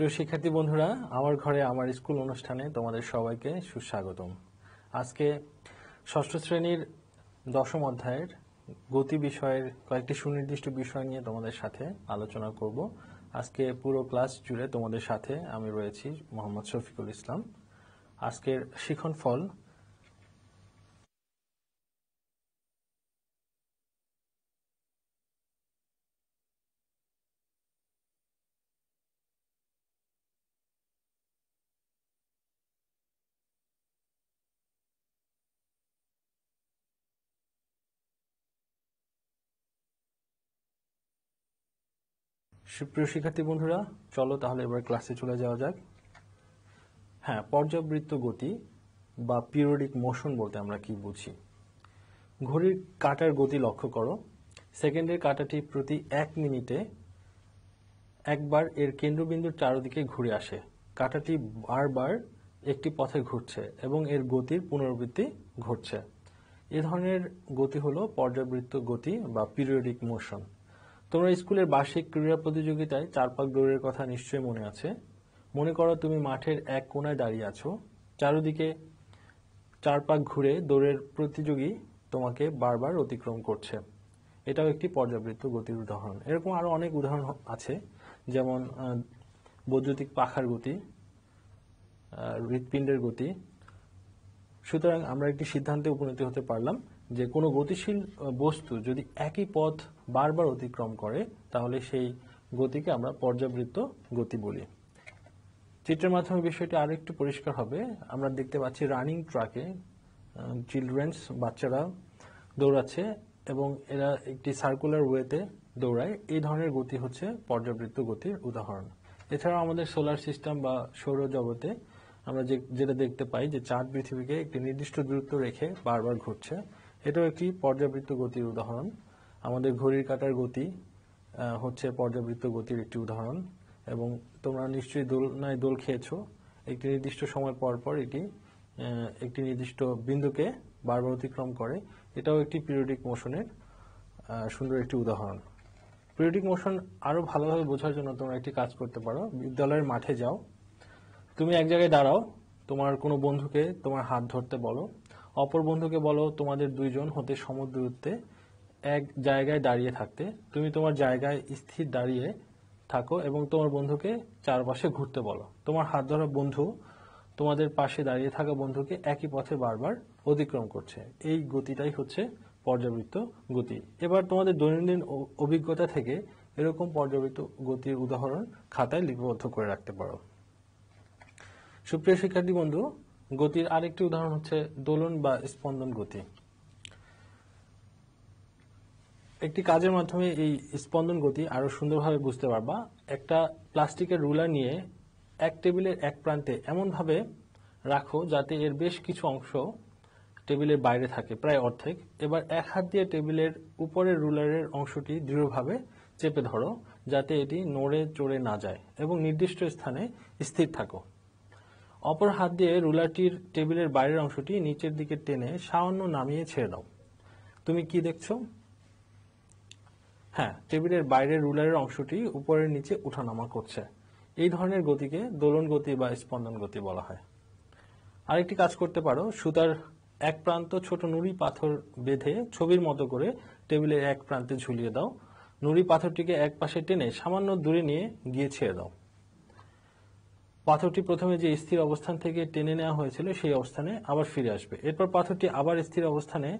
সুপ্রিয় শিক্ষার্থী বন্ধুরা, আমার ঘরে আমার স্কুল অনুষ্ঠানে তোমাদের সবাইকে সুস্বাগতম। আজকে ষষ্ঠ শ্রেণীর দশম অধ্যায়ের গতি বিষয়ের কয়েকটি সুনির্দিষ্ট বিষয় নিয়ে তোমাদের সাথে আলোচনা করব। আজকে পুরো ক্লাস জুড়ে তোমাদের সাথে আমি রয়েছি, মোহাম্মদ শফিকুল ইসলাম। আজকের শিখন ফল সুপ্রিয় শিক্ষার্থী বন্ধুরা, চলো তাহলে এবার ক্লাসে চলে যাওয়া যাক। হ্যাঁ, পর্যাবৃত্ত গতি বা পিরিয়ডিক মোশন বলতে আমরা কি বুঝি? ঘড়ির কাঁটার গতি লক্ষ্য করো। সেকেন্ডের কাঁটাটি প্রতি 1 মিনিটে একবার এর কেন্দ্রবিন্দুর চারদিকে ঘুরে আসে। কাঁটাটি বারবার একটি পথে ঘুরছে এবং এর গতির পুনরাবৃত্তি ঘটছে। এ ধরনের গতি হলো পর্যাবৃত্ত গতি বা পিরিয়ডিক মোশন। তোমরা স্কুলের বার্ষিক ক্রীড়া প্রতিযোগিতায় 4 পাক দৌড়ের কথা নিশ্চয়ই মনে আছে। মনে করো তুমি মাঠের এক কোণায় দাঁড়িয়ে আছো, চারদিকে 4 পাক ঘুরে দৌড়ের প্রতিযোগী তোমাকে বারবার অতিক্রম করছে। এটাও একটি পর্যাবৃত্ত গতির উদাহরণ। এরকম আরো অনেক উদাহরণ আছে, যেমন বৈদ্যুতিক পাখার গতি, হৃৎপিণ্ডের গতি। সুতরাং আমরা একটি সিদ্ধান্তে উপনীত হতে পারলাম যে কোনো গতিশীল বস্তু যদি একই পথ বারবার অতিক্রম করে তাহলে সেই গতিকে আমরা পর্যাবৃত্ত গতি বলি। চিত্রের মাধ্যমে বিষয়টি আরো একটু পরিষ্কার হবে। আমরা দেখতে পাচ্ছি রানিং ট্র্যাকে চিলড্রেন্স, বাচ্চারা দৌড়াচ্ছে এবং এরা একটি সার্কুলার ওয়েতে দৌড়ায়। এই ধরনের গতি হচ্ছে পর্যাবৃত্ত গতির উদাহরণ। এছাড়াও আমাদের সোলার সিস্টেম বা সৌরজগতে আমরা যেটা দেখতে পাই যে চাঁদ পৃথিবীকে একটি নির্দিষ্ট দূরত্ব রেখে বারবার ঘুরছে, এটাও একটি পর্যাবৃত্ত গতির উদাহরণ। আমাদের ঘড়ির কাঁটার গতি হচ্ছে পর্যাবৃত্ত গতির একটি উদাহরণ। এবং তোমরা নিশ্চয়ই দোলনায় দোল খেয়েছো, একটি নির্দিষ্ট সময় পর পর এটি একটি নির্দিষ্ট বিন্দুকে বারবার অতিক্রম করে। এটাও একটি পিরিয়ডিক মোশনের সুন্দর একটি উদাহরণ। পিরিয়ডিক মোশন আরো ভালোভাবে বোঝার জন্য তোমরা একটি কাজ করতে পারো। বিদ্যালয়ের মাঠে যাও, তুমি এক জায়গায় দাঁড়াও, তোমার কোনো বন্ধুকে তোমার হাত ধরতে বলো, অপর বন্ধুকে বলো তোমাদের দুইজন হতে সমদূরত্বে এক জায়গায় দাঁড়িয়ে থাকতে। তুমি তোমার জায়গায় স্থির দাঁড়িয়ে থাকো এবং তোমার বন্ধুকে চারপাশে ঘুরতে বলো। তোমার হাত ধরা বন্ধু তোমাদের পাশে দাঁড়িয়ে থাকা বন্ধুকে একই পথে বারবার অতিক্রম করছে। এই গতিটাই হচ্ছে পর্যাবৃত্ত গতি। এবার তোমাদের দৈনন্দিন অভিজ্ঞতা থেকে এরকম পর্যাবৃত্ত গতির উদাহরণ খাতায় লিপিবদ্ধ করে রাখতে পারো। সুপ্রিয় শিক্ষার্থী বন্ধু, গতির আরেকটি উদাহরণ হচ্ছে দোলন বা স্পন্দন গতি। একটি কাজের মাধ্যমে এই স্পন্দন গতি আরো সুন্দরভাবে বুঝতে পারবা। একটা প্লাস্টিকের রুলার নিয়ে এক টেবিলের এক প্রান্তে এমনভাবে রাখো যাতে এর বেশ কিছু অংশ টেবিলের বাইরে থাকে, প্রায় অর্ধেক। এবার এক হাত দিয়ে টেবিলের উপরের রুলারের অংশটি দৃঢ়ভাবে চেপে ধরো যাতে এটি নড়ে চড়ে না যায় এবং নির্দিষ্ট স্থানে স্থির থাকো। অপর হাত দিয়ে রুলারটির টেবিলের বাইরের অংশটি নিচের দিকে টেনে সামান্য নামিয়ে ছেড়ে দাও। তুমি কি দেখছো? হ্যাঁ, টেবিলের বাইরের রুলারের অংশটি উপরের নিচে উঠানামা করছে। এই ধরনের গতিকে দোলন গতি বা স্পন্দন গতি বলা হয়। আরেকটি কাজ করতে পারো, সুতার এক প্রান্ত ছোট নুড়ি পাথর বেঁধে ছবির মতো করে টেবিলের এক প্রান্তে ঝুলিয়ে দাও। নুড়ি পাথরটিকে এক পাশে টেনে সামান্য দূরে নিয়ে গিয়ে ছেড়ে দাও। পাথরটি প্রথমে যে স্থির অবস্থান থেকে টেনে নেওয়া হয়েছিল সেই অবস্থানে আবার ফিরে আসবে। এরপর পাথরটি আবার স্থির অবস্থানে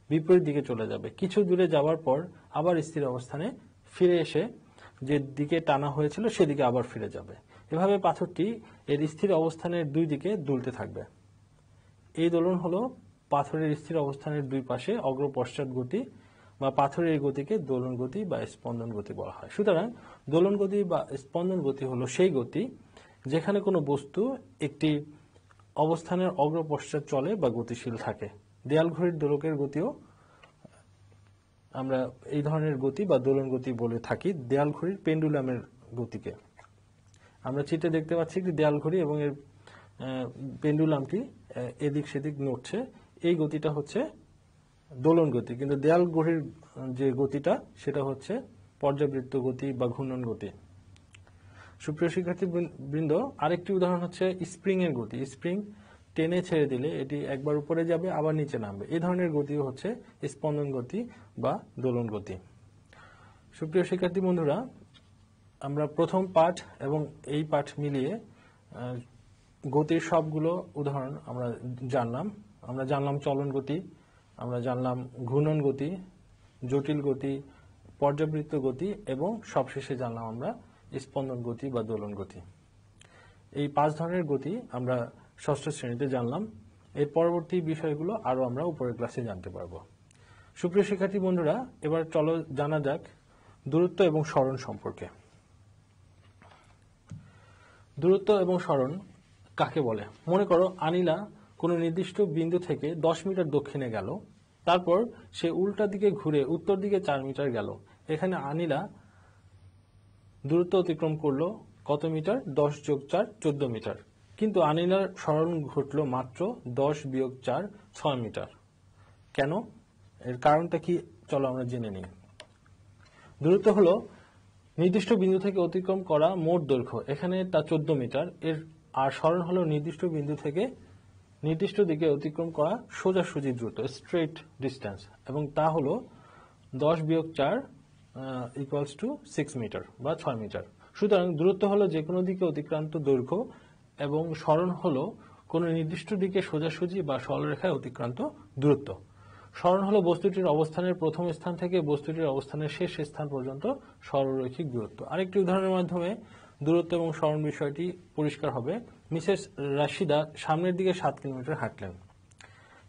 বিপরীত দিকে চলে যাবে। কিছু দূরে যাওয়ার পর আবার স্থির অবস্থানে ফিরে এসে যে দিকে টানা হয়েছিল সেদিকে আবার ফিরে যাবে। এভাবে পাথরটি এর স্থির অবস্থানের দুই দিকে দুলতে থাকবে। এই দোলন হলো পাথরের স্থির অবস্থানের দুই পাশে অগ্র পশ্চাৎ গতি বা পাথরের গতিকে দোলন গতি বা স্পন্দন গতি বলা হয়। সুতরাং দোলন গতি বা স্পন্দন গতি হলো সেই গতি যেখানে কোনো বস্তু একটি অবস্থানের অগ্র পশ্চাৎ চলে বা গতিশীল থাকে। দেয়াল ঘড়ির দোলকের গতিও আমরা এই ধরনের গতি বা দোলন গতি বলে থাকি। দেয়াল ঘড়ির পেন্ডুলামের গতিকে আমরা চিত্রে দেখতে পাচ্ছি একটি দেয়াল ঘড়ি এবং এর পেন্ডুলামটি এদিক সেদিক নড়ছে। এই গতিটা হচ্ছে দোলন গতি, কিন্তু দেয়াল ঘড়ির যে গতিটা সেটা হচ্ছে পর্যাবৃত্ত গতি বা ঘূর্ণন গতি। সুপ্রিয় শিক্ষার্থী বৃন্দ, আরেকটি উদাহরণ হচ্ছে স্প্রিং এর গতি। স্প্রিং টেনে ছেড়ে দিলে এটি একবার উপরে যাবে আবার নিচে নামবে, এই ধরনের গতি হচ্ছে স্পন্দন গতি বা দোলন গতি। সুপ্রিয় শিক্ষার্থী বন্ধুরা, আমরা প্রথম পাঠ এবং এই পাঠ মিলিয়ে গতির সবগুলো উদাহরণ আমরা জানলাম চলন গতি, আমরা জানলাম ঘূর্ণন গতি, জটিল গতি, পর্যাবৃত্ত গতি এবং সবশেষে জানলাম আমরা স্পন্দন গতি বা দোলন গতি। এই 5 ধরনের গতি আমরা ষষ্ঠ শ্রেণীতে জানলাম। এর পরবর্তী বিষয়গুলো আরো আমরা উপরের ক্লাসে জানতে পারবো। সুপ্রিয় শিক্ষার্থী বন্ধুরা, এবার চলো জানা যাক দূরত্ব এবং সরণ সম্পর্কে। দূরত্ব এবং সরণ কাকে বলে? মনে করো আনিলা কোনো নির্দিষ্ট বিন্দু থেকে 10 মিটার দক্ষিণে গেল, তারপর সে উল্টা দিকে ঘুরে উত্তর দিকে 4 মিটার গেল। এখানে আনিলা দূরত্ব অতিক্রম করলো কত মিটার? 10 যোগ 4 14 মিটার। কিন্তু আনিলার সরণ ঘটলো মাত্র 10 বিয়োগ 4 6 মিটার। কেন? এর কারণটা কি? চলো আমরা জেনে নিই। দূরত্ব হলো নির্দিষ্ট বিন্দু থেকে অতিক্রম করা মোট দৈর্ঘ্য, এখানে তা 14 মিটার। আর সরণ হলো নির্দিষ্ট বিন্দু থেকে নির্দিষ্ট দিকে অতিক্রম করা সোজাসুজি দূরত্ব, স্ট্রেট ডিস্টেন্স, এবং তা হলো 10 বিয়োগ 4 ইকুয়ালস টু 6 মিটার বা 6 মিটার। সুতরাং দূরত্ব হলো যে কোনো দিকে অতিক্রান্ত দৈর্ঘ্য এবং সরণ হলো কোনো নির্দিষ্ট দিকে সোজাসুজি বা সরলরেখায় অতিক্রান্ত দূরত্ব। সরণ হলো বস্তুটির অবস্থানের প্রথম স্থান থেকে বস্তুটির অবস্থানের শেষ স্থান পর্যন্ত সরলরৈখিক দূরত্ব। আরেকটি উদাহরণের মাধ্যমে দূরত্ব এবং সরণ বিষয়টি পরিষ্কার হবে। মিসেস রাশিদা সামনের দিকে 7 কিলোমিটার হাঁটলেন,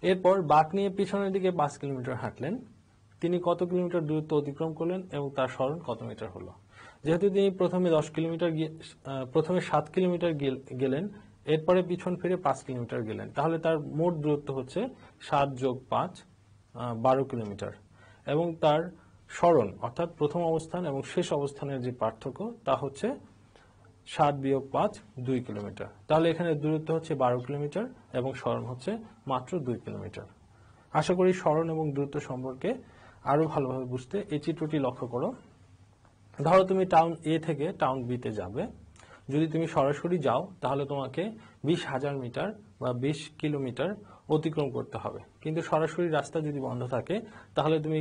এরপর বাঁক নিয়ে পিছনের দিকে 5 কিলোমিটার হাঁটলেন। তিনি কত কিলোমিটার দূরত্ব অতিক্রম করলেন এবং তার সরণ কত মিটার হলো? যেহেতু তিনি প্রথমে 7 কিলোমিটার গেলেন, এরপরে পিছন ফিরে 5 কিলোমিটার গেলেন, তাহলে তার মোট দূরত্ব হচ্ছে 7 যোগ 5 12 কিলোমিটার। এবং তার সরণ অর্থাৎ প্রথম অবস্থান এবং শেষ অবস্থানের যে পার্থক্য তা হচ্ছে 7 বিয়োগ 5 2 কিলোমিটার। তাহলে এখানে দূরত্ব হচ্ছে 12 কিলোমিটার এবং সরণ হচ্ছে মাত্র 2 কিলোমিটার। আশা করি সরণ এবং দূরত্ব সম্পর্কে আরো ভালোভাবে বুঝতে এই চিত্রটি লক্ষ্য করো। ধরো তুমি টাউন এ থেকে টাউন বি তে যাবে। যদি তুমি সরাসরি যাও তাহলে তোমাকে 20,000 মিটার বা 20 কিলোমিটার অতিক্রম করতে হবে। কিন্তু সরাসরি রাস্তা যদি বন্ধ থাকে তাহলে তুমি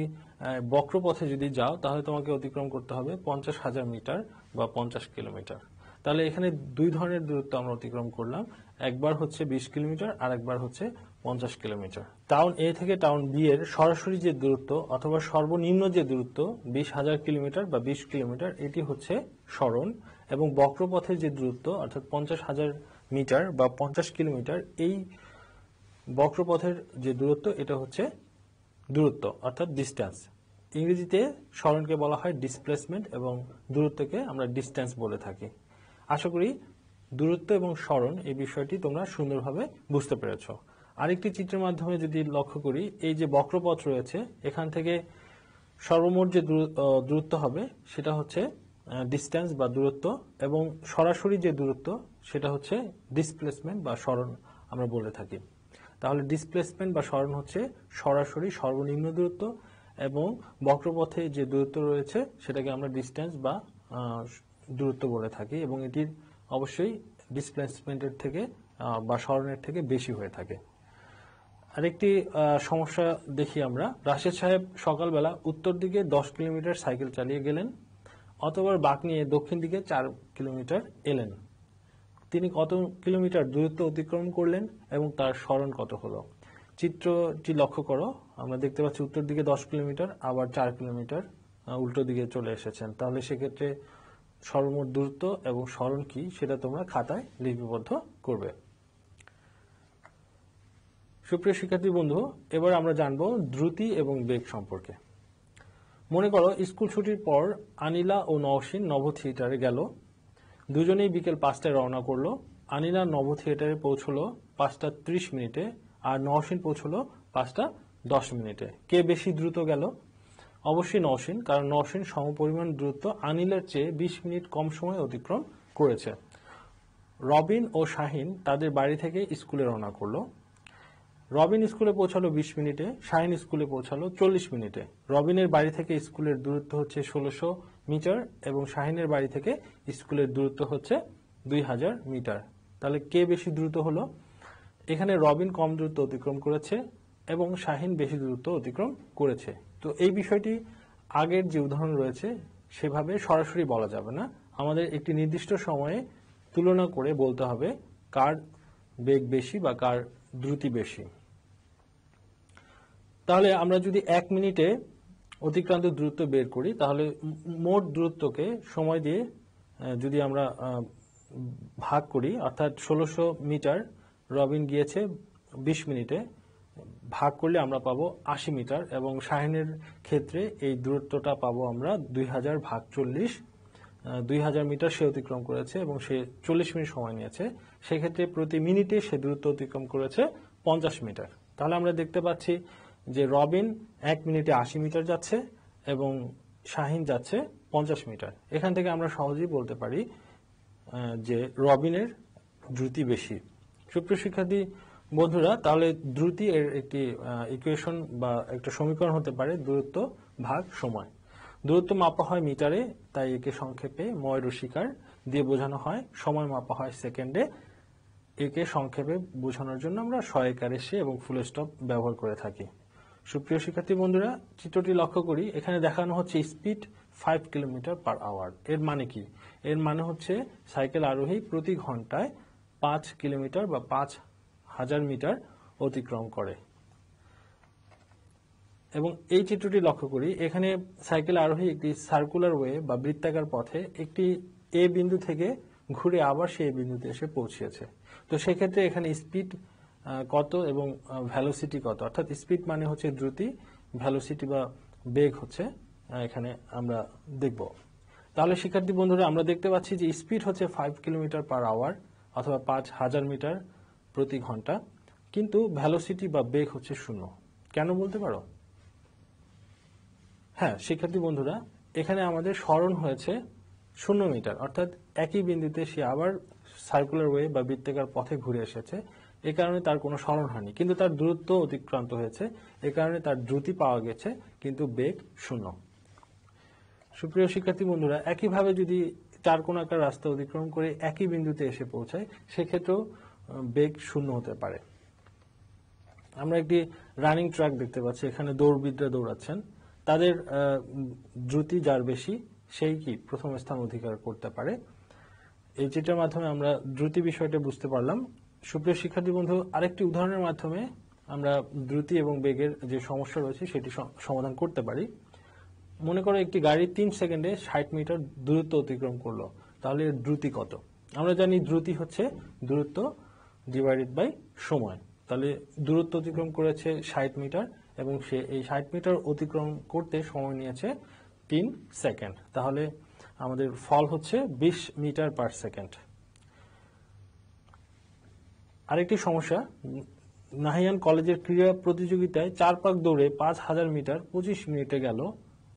বক্রপথে যদি যাও তাহলে তোমাকে অতিক্রম করতে হবে 50,000 মিটার বা 50 কিলোমিটার। তাহলে এখানে 2 ধরনের দূরত্ব আমরা অতিক্রম করলাম, একবার হচ্ছে 20 কিলোমিটার আর একবার হচ্ছে 50 কিলোমিটার। টাউন এ থেকে টাউন বি এর সরাসরি যে দূরত্ব অথবা সর্বনিম্ন যে দূরত্ব 20,000 কিলোমিটার বা 20 কিলোমিটার, এটি হচ্ছে সরণ। এবং বক্রপথের যে দূরত্ব অর্থাৎ 50,000 মিটার বা 50 কিলোমিটার, এই বক্রপথের যে দূরত্ব এটা হচ্ছে দূরত্ব অর্থাৎ ডিস্টেন্স। ইংরেজিতে সরণকে বলা হয় ডিসপ্লেসমেন্ট এবং দূরত্বকে আমরা ডিস্টেন্স বলে থাকি। আশা করি দূরত্ব এবং সরণ এই বিষয়টি তোমরা সুন্দরভাবে বুঝতে পেরেছ। আরেকটি চিত্রের মাধ্যমে যদি লক্ষ্য করি, এই যে বক্রপথ রয়েছে এখান থেকে সর্বমোট যে দূরত্ব হবে সেটা হচ্ছে ডিস্টেন্স বা দূরত্ব, এবং সরাসরি যে দূরত্ব সেটা হচ্ছে ডিসপ্লেসমেন্ট বা সরণ আমরা বলে থাকি। তাহলে ডিসপ্লেসমেন্ট বা সরণ হচ্ছে সরাসরি সর্বনিম্ন দূরত্ব, এবং বক্রপথে যে দূরত্ব রয়েছে সেটাকে আমরা ডিস্টেন্স বা দূরত্ব বলে থাকি, এবং এটির অবশ্যই ডিসপ্লেসমেন্টের থেকে বা সরণের থেকে বেশি হয়ে থাকে। আরেকটি সমস্যা দেখি আমরা। রাশেদ সাহেব সকালবেলা উত্তর দিকে 10 কিলোমিটার সাইকেল চালিয়ে গেলেন, অতঃপর বাঁক নিয়ে দক্ষিণ দিকে 4 কিলোমিটার এলেন। তিনি কত কিলোমিটার দূরত্ব অতিক্রম করলেন এবং তার সরণ কত হলো? চিত্রটি লক্ষ্য করো, আমরা দেখতে পাচ্ছি উত্তর দিকে 10 কিলোমিটার আবার 4 কিলোমিটার উল্টো দিকে চলে এসেছেন। তাহলে সেক্ষেত্রে সর্বমোট দূরত্ব এবং সরণ কি সেটা তোমরা খাতায় লিপিবদ্ধ করবে। সুপ্রিয় শিক্ষার্থী বন্ধু, এবার আমরা জানবো দ্রুতি এবং বেগ সম্পর্কে। মনে করো স্কুল ছুটির পর আনিলা ও নওশীন নভ থিয়েটারে গেল। দুজনেই বিকেল 5টায় রওনা করলো। আনিলা নভ থিয়েটারে পৌঁছলো 5টা 30 মিনিটে আর নওশীন পৌঁছলো 5টা 10 মিনিটে। কে বেশি দ্রুত গেল? অবশ্যই নওশীন, কারণ নওশীন সমপরিমাণ দ্রুত আনিলার চেয়ে 20 মিনিট কম সময় অতিক্রম করেছে। রবিন ও শাহিন তাদের বাড়ি থেকে স্কুলে রওনা করলো। রবিন স্কুলে পৌঁছালো 20 মিনিটে, শাহিন স্কুলে পৌঁছালো 40 মিনিটে। রবিনের বাড়ি থেকে স্কুলের দূরত্ব হচ্ছে 1600 মিটার এবং শাহিনের বাড়ি থেকে স্কুলের দূরত্ব হচ্ছে 2000 মিটার। তাহলে কে বেশি দ্রুত হলো? এখানে রবিন কম দূরত্ব অতিক্রম করেছে এবং শাহিন বেশি দূরত্ব অতিক্রম করেছে। তো এই বিষয়টি আগের যে উদাহরণ রয়েছে সেভাবে সরাসরি বলা যাবে না, আমাদের একটি নির্দিষ্ট সময়ে তুলনা করে বলতে হবে কার বেগ বেশি বা কার দ্রুতি বেশি। তাহলে আমরা যদি 1 মিনিটে অতিক্রান্ত দূরত্ব বের করি তাহলে মোট দূরত্বকে সময় দিয়ে যদি আমরা ভাগ করি, অর্থাৎ 1600 মিটার রবিন গিয়েছে 20 মিনিটে, ভাগ করলে আমরা পাবো 80 মিটার এবং শাহিনের ক্ষেত্রে এই দূরত্বটা পাবো আমরা 2000 ভাগ 40। 2000 মিটার সে অতিক্রম করেছে এবং সে 40 মিনিট সময় নিয়েছে, সেক্ষেত্রে প্রতি মিনিটে সে দূরত্ব অতিক্রম করেছে 50 মিটার। তাহলে আমরা দেখতে পাচ্ছি যে রবিন 1 মিনিটে 80 মিটার যাচ্ছে এবং শাহিন যাচ্ছে 50 মিটার। এখান থেকে আমরা সহজেই বলতে পারি যে রবিনের দ্রুতি বেশি। সুপ্রিয় শিক্ষার্থী বন্ধুরা, তাহলে দ্রুতি এর একটি ইকুয়েশন বা একটা সমীকরণ হতে পারে দূরত্ব ভাগ সময়। দূরত্ব মাপা হয় মিটারে, তাই একে সংক্ষেপে ময় রশিকার দিয়ে বোঝানো হয়। সময় মাপা হয় সেকেন্ডে, একে সংক্ষেপে বোঝানোর জন্য আমরা সহায়িকারেশি এবং ফুল স্টপ ব্যবহার করে থাকি। সুপ্রিয় শিক্ষার্থী বন্ধুরা, চিত্রটি লক্ষ্য করি, এখানে দেখানো হচ্ছে স্পিড 5 কিলোমিটার পার আওয়ার। এর মানে কি? এর মানে হচ্ছে সাইকেল আরোহী প্রতি ঘন্টায় 5 কিলোমিটার বা 5000 মিটার অতিক্রম করে। এবং এই চিত্রটি লক্ষ্য করি, এখানে সাইকেল আরোহী একটি সার্কুলার ওয়ে বা বৃত্তাকার পথে একটি এ বিন্দু থেকে ঘুরে আবার সেই বিন্দুতে এসে পৌঁছেছে। তো সেক্ষেত্রে এখানে স্পিড কত এবং ভ্যালোসিটি কত, অর্থাৎ স্পিড মানে হচ্ছে দ্রুতি, ভ্যালোসিটি বা বেগ হচ্ছে এখানে আমরা দেখব। তাহলে শিক্ষার্থী বন্ধুরা, আমরা দেখতে পাচ্ছি যে স্পিড হচ্ছে 5 কিলোমিটার পার আওয়ার অথবা 5000 মিটার প্রতি ঘন্টা, কিন্তু ভ্যালোসিটি বা বেগ হচ্ছে 0। কেন বলতে পারো? হ্যাঁ শিক্ষার্থী বন্ধুরা, এখানে আমাদের সরণ হয়েছে 0 মিটার, অর্থাৎ একই বিন্দুতে সে আবার সার্কুলার ওয়ে বা বৃত্তাকার পথে ঘুরে এসেছে। এ কারণে তার কোনো সরণ হয়নি, কিন্তু তার দূরত্ব অতিক্রান্ত হয়েছে, এ কারণে তার দ্রুতি পাওয়া গেছে, কিন্তু বেগ 0। সুপ্রিয় শিক্ষার্থী বন্ধুরা, একইভাবে যদি চারকোনাকার রাস্তা অতিক্রম করে একই বিন্দুতে এসে পৌঁছায়, সেক্ষেত্রেও বেগ 0 হতে পারে। আমরা একটি রানিং ট্র্যাক দেখতে পাচ্ছি, এখানে দৌড়বিদরা দৌড়াচ্ছেন, তাদের দ্রুতি যার বেশি সেই কি প্রথম স্থান অধিকার করতে পারে। এই চিত্রের মাধ্যমে আমরা দ্রুতি বিষয়টা বুঝতে পারলাম। সুপ্রিয় শিক্ষার্থী বন্ধু, আরেকটি উদাহরণের মাধ্যমে আমরা দ্রুতি এবং বেগের যে সমস্যা রয়েছে সেটি সমাধান করতে পারি। মনে করো একটি গাড়ি 3 সেকেন্ডে 60 মিটার দূরত্ব অতিক্রম করলো, তাহলে এর দ্রুতি কত? আমরা জানি দ্রুতি হচ্ছে দূরত্ব ডিভাইডেড বাই সময়। তাহলে দূরত্ব অতিক্রম করেছে 60 মিটার এবং সে এই 60 মিটার অতিক্রম করতে সময় নিয়েছে 3 সেকেন্ড। তাহলে আমাদের ফল হচ্ছে 20 মিটার পার সেকেন্ড। আরেকটি সমস্যা, নাহিয়ান কলেজের ক্রীড়া প্রতিযোগিতায় 4 পাক দৌড়ে 5000 মিটার 25 মিনিটে গেল,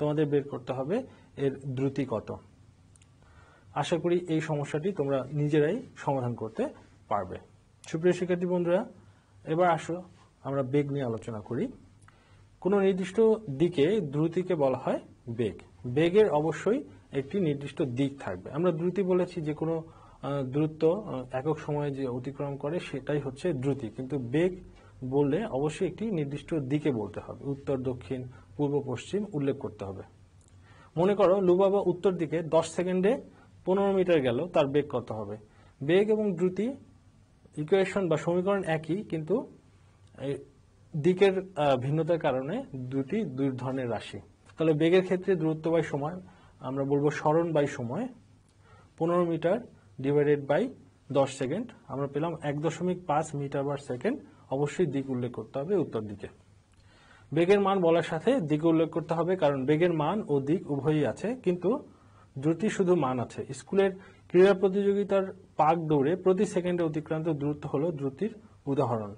তোমাদের বের করতে হবে এর দ্রুতি কত। আশা করি এই সমস্যাটি তোমরা নিজেরাই সমাধান করতে পারবে। সুপ্রিয় শিক্ষার্থী বন্ধুরা, এবার আসো আমরা বেগ নিয়ে আলোচনা করি। কোনো নির্দিষ্ট দিকে দ্রুতিকে বলা হয় বেগ। বেগের অবশ্যই একটি নির্দিষ্ট দিক থাকবে। আমরা দ্রুতি বলেছি যে কোনো দ্রুত একক সময়ে যে অতিক্রম করে সেটাই হচ্ছে দ্রুতি, কিন্তু বেগ বললে অবশ্যই একটি নির্দিষ্ট দিকে বলতে হবে, উত্তর দক্ষিণ পূর্ব পশ্চিম উল্লেখ করতে হবে। মনে করো লুবাবা উত্তর দিকে 10 সেকেন্ডে 15 মিটার গেল, তার বেগ কত হবে? বেগ এবং দ্রুতি ইকুয়েশন বা সমীকরণ একই, কিন্তু দিকের ভিন্নতার কারণে দুটি দুই ধরনের রাশি। তাহলে বেগের ক্ষেত্রে দূরত্ব বাই সময় আমরা বলবো সরণ বাই সময়। 15 মিটার ডিভাইডেড বাই 10 সেকেন্ড, আমরা পেলাম 1.5 মিটার পার সেকেন্ড। অবশ্যই দিক উল্লেখ করতে হবে উত্তর দিকে। বেগের মান বলার সাথে দিক উল্লেখ করতে হবে, কারণ বেগের মান ও দিক উভয়ই আছে, কিন্তু দ্রুতি শুধু মান আছে। স্কুলের ক্রীড়া প্রতিযোগিতার পাক দৌড়ে প্রতি সেকেন্ডে অতিক্রান্ত দূরত্ব হলো দ্রুতির উদাহরণ।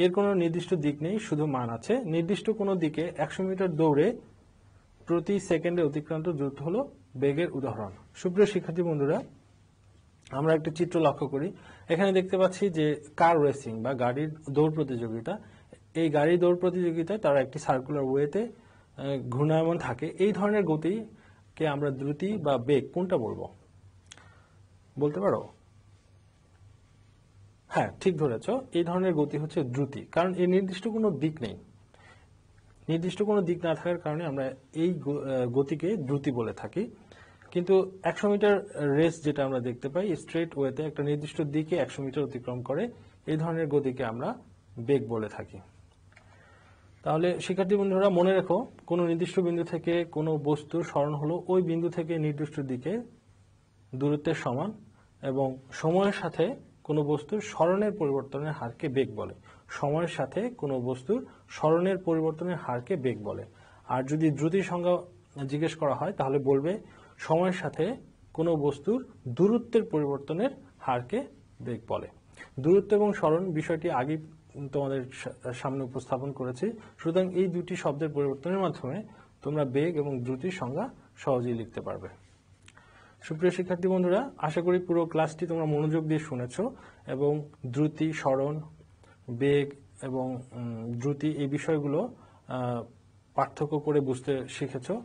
এর কোনো নির্দিষ্ট দিক নেই, শুধু মান আছে। নির্দিষ্ট কোনো দিকে 100 মিটার দৌড়ে প্রতি সেকেন্ডে অতিক্রান্ত দূরত্ব হলো বেগের উদাহরণ। সুপ্রিয় শিক্ষার্থী বন্ধুরা, আমরা একটা চিত্র লক্ষ্য করি। এখানে দেখতে পাচ্ছি যে কার রেসিং বা গাড়ির দৌড় প্রতিযোগিতা। এই গাড়ি দৌড় প্রতিযোগিতায় তারা একটি সার্কুলার ওয়েতে ঘূর্ণায়মান থাকে। এই ধরনের গতিকে আমরা দ্রুতি বা বেগ কোনটা বলবো, বলতে পারো? হ্যাঁ, ঠিক ধরেছ, এই ধরনের গতি হচ্ছে দ্রুতি, কারণ এর নির্দিষ্ট কোনো দিক নেই। নির্দিষ্ট কোনো দিক না থাকার কারণে আমরা এই গতিকে দ্রুতি বলে থাকি। কিন্তু 100 মিটার রেস যেটা আমরা দেখতে পাই স্ট্রেট ওয়েতে একটা নির্দিষ্ট দিকে 100 মিটার অতিক্রম করে, এই ধরনের গতিকে আমরা বেগ বলে থাকি। তাহলে শিক্ষার্থী বন্ধুরা মনে রেখো, কোনো নির্দিষ্ট বিন্দু থেকে কোনো বস্তুর সরণ হলো ওই বিন্দু থেকে নির্দিষ্ট দিকে দূরত্বের সমান, এবং সময়ের সাথে কোনো বস্তুর সরণের পরিবর্তনের হারকে বেগ বলে। সময়ের সাথে কোনো বস্তুর সরণের পরিবর্তনের হারকে বেগ বলে। আর যদি দ্রুতির সংজ্ঞা জিজ্ঞেস করা হয় তাহলে বলবে সময়ের সাথে কোনো বস্তুর দূরত্বের পরিবর্তনের হারকে বেগ বলে। দূরত্ব এবং সরণ বিষয়টি আগেই তোমাদের সামনে উপস্থাপন করেছি, সুতরাং এই দুটি শব্দের পরিবর্তনের মাধ্যমে তোমরা বেগ এবং দ্রুতির সংজ্ঞা সহজেই লিখতে পারবে। সুপ্রিয় শিক্ষার্থী বন্ধুরা, আশা করি পুরো ক্লাসটি তোমরা মনোযোগ দিয়ে শুনেছো এবং দ্রুতি, সরণ, বেগ এবং দ্রুতি এই বিষয়গুলো পার্থক্য করে বুঝতে শিখেছো।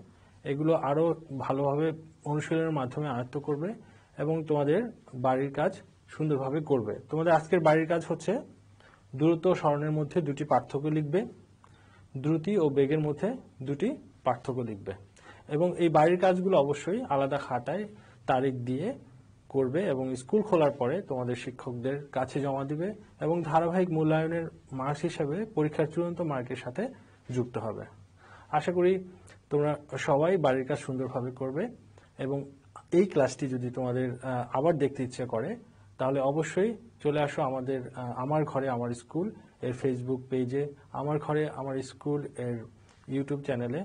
এগুলো আরো ভালোভাবে অনুশীলনের মাধ্যমে আয়ত্ত করবে এবং তোমাদের বাড়ির কাজ সুন্দরভাবে করবে। তোমাদের আজকের বাড়ির কাজ হচ্ছে দূরত্ব ও সরণের মধ্যে দুটি পার্থক্য লিখবে, দ্রুতি ও বেগের মধ্যে দুটি পার্থক্য লিখবে, এবং এই বাড়ির কাজগুলো অবশ্যই আলাদা খাতায় তারিখ দিয়ে করবে এবং স্কুল খোলার পরে তোমাদের শিক্ষকদের কাছে জমা দিবে এবং ধারাবাহিক মূল্যায়নের মার্কস হিসেবে পরীক্ষার চূড়ান্ত মার্কের সাথে যুক্ত হবে। আশা করি তোমরা সবাই বাড়ির কাজ সুন্দরভাবে করবে এবং এই ক্লাসটি যদি তোমাদের আবার দেখতে ইচ্ছে করে তাহলে অবশ্যই চলে আসো আমাদের আমার ঘরে আমার স্কুল এর ফেসবুক পেজে, আমার ঘরে আমার স্কুল এর ইউটিউব চ্যানেলে,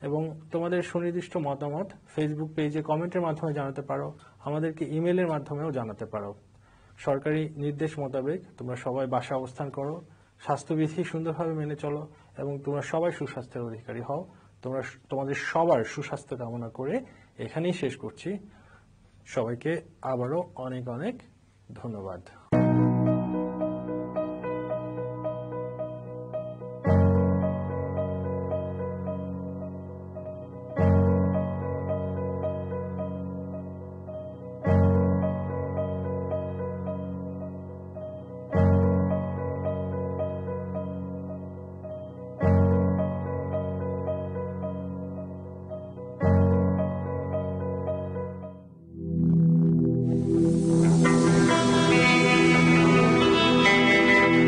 এবং তোমাদের সুনির্দিষ্ট মতামত ফেসবুক পেজে কমেন্টের মাধ্যমে জানাতে পারো, আমাদেরকে ইমেলের মাধ্যমেও জানাতে পারো। সরকারি নির্দেশ মোতাবেক তোমরা সবাই বাসা অবস্থান করো, স্বাস্থ্যবিধি সুন্দরভাবে মেনে চলো এবং তোমরা সবাই সুস্বাস্থ্যের অধিকারী হও। তোমাদের সবার সুস্বাস্থ্য কামনা করে এখানেই শেষ করছি। সবাইকে আবারও অনেক অনেক ধন্যবাদ।